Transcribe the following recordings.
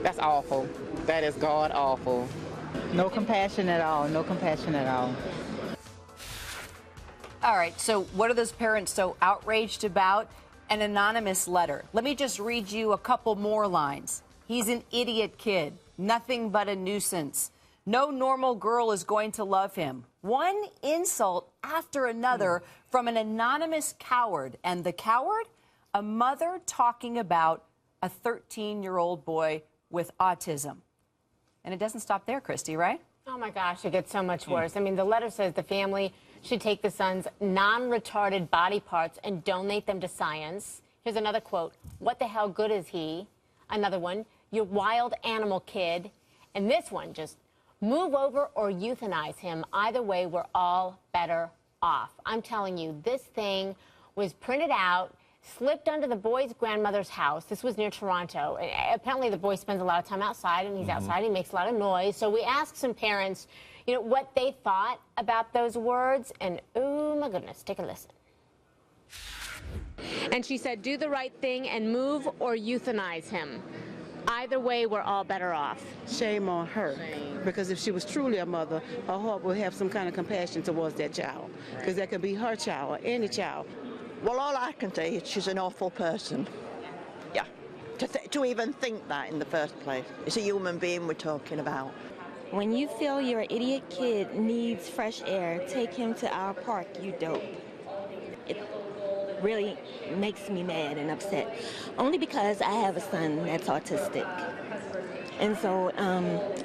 That's awful. That is God awful. No compassion at all. No compassion at all. All right, so what are those parents so outraged about? An anonymous letter. Let me just read you a couple more lines. He's an idiot kid, nothing but a nuisance. No normal girl is going to love him. One insult after another from an anonymous coward. And the coward? A mother talking about a 13-year-old boy with autism. And it doesn't stop there, Christy, right? Oh, my gosh, it gets so much worse. I mean, the letter says the family should take the son's non-retarded body parts and donate them to science. Here's another quote. What the hell good is he? Another one. You wild animal kid. And this one, just move over or euthanize him. Either way, we're all better off. I'm telling you, this thing was printed out, slipped under the boy's grandmother's house. This was near Toronto. Apparently, the boy spends a lot of time outside, and he's outside. He makes a lot of noise. So we asked some parents, you know, what they thought about those words. And, oh, my goodness, take a listen. And she said, do the right thing and move or euthanize him. Either way, we're all better off. Shame on her. Because if she was truly a mother, her heart would have some kind of compassion towards that child. Because that could be her child or any child. Well, all I can say is she's an awful person. Yeah. To even think that in the first place. It's a human being we're talking about. When you feel your idiot kid needs fresh air, take him to our park, you dope. It really makes me mad and upset, only because I have a son that's autistic. And so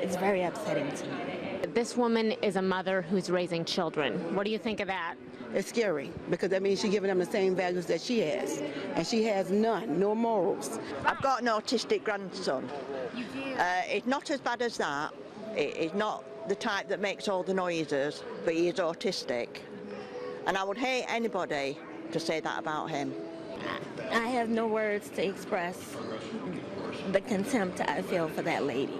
it's very upsetting to me. This woman is a mother who's raising children. What do you think of that? It's scary because that means she's giving them the same values that she has. And she has none, no morals. I've got an autistic grandson. You do? It's not as bad as that. It's not the type that makes all the noises, but he is autistic. And I would hate anybody to say that about him. I have no words to express the contempt I feel for that lady.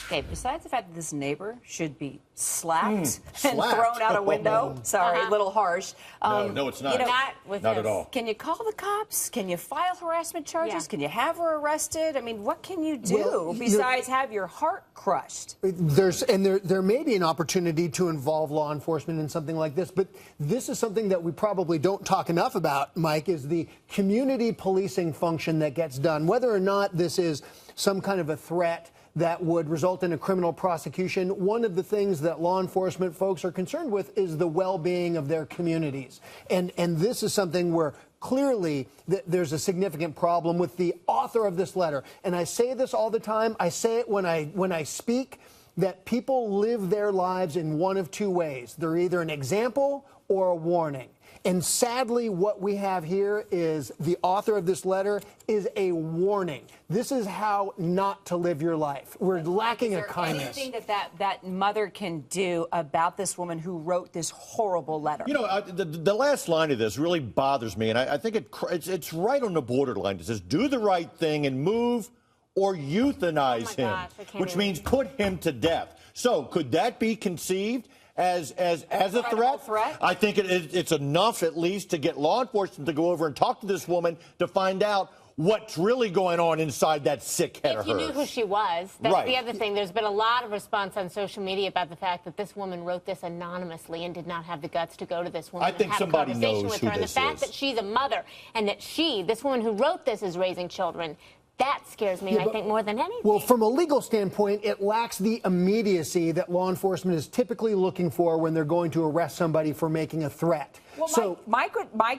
Okay, besides the fact that this neighbor should be slapped and thrown out a window. Sorry, a little harsh. No, it's not. You know, not at all. Can you call the cops? Can you file harassment charges? Yeah. Can you have her arrested? I mean, what can you do besides have your heart crushed? There may be an opportunity to involve law enforcement in something like this, but this is something that we probably don't talk enough about, Mike, is the community policing function that gets done. Whether or not this is some kind of a threat that would result in a criminal prosecution, one of the things that law enforcement folks are concerned with is the well-being of their communities. And this is something where clearly there's a significant problem with the author of this letter. And I say this all the time. I say it when I speak, that people live their lives in one of two ways. They're either an example or a warning. And sadly, what we have here is the author of this letter is a warning. This is how not to live your life. We're lacking a kindness. Anything that mother can do about this woman who wrote this horrible letter? You know, the last line of this really bothers me, and I think it's right on the borderline. It says, do the right thing and move or euthanize him, which means put him to death. So could that be conceived as a threat? I think it's enough at least to get law enforcement to go over and talk to this woman to find out what's really going on inside that sick head of hers. If you knew who she was, that's the other thing. There's been a lot of response on social media about the fact that this woman wrote this anonymously and did not have the guts to go to this woman I think and have somebody a conversation knows with who her. And the this fact is. that she's a mother and that this woman who wrote this is raising children, that scares me, I think, more than anything. Well, from a legal standpoint, it lacks the immediacy that law enforcement is typically looking for when they're going to arrest somebody for making a threat. Well, so, Mike,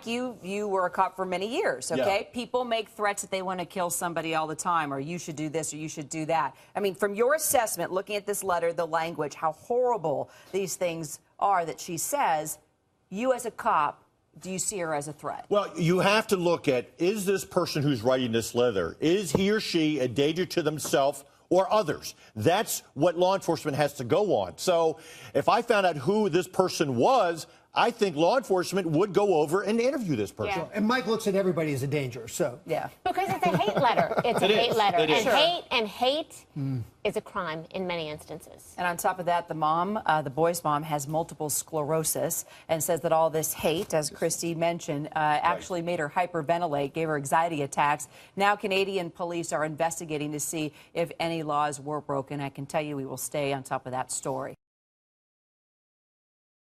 you were a cop for many years, okay? Yeah. People make threats that they want to kill somebody all the time, or you should do this, or you should do that. I mean, from your assessment, looking at this letter, the language, how horrible these things are that she says, you as a cop, do you see her as a threat? Well, you have to look at, is this person who's writing this letter, is he or she a danger to themselves or others? That's what law enforcement has to go on. So if I found out who this person was, I think law enforcement would go over and interview this person. And Mike looks at everybody as a danger, so. Yeah. Because it's a hate letter. It's a hate letter. And hate is a crime in many instances. And on top of that, the mom, the boy's mom, has multiple sclerosis and says that all this hate, as Christy mentioned, actually made her hyperventilate, gave her anxiety attacks. Now Canadian police are investigating to see if any laws were broken. I can tell you we will stay on top of that story.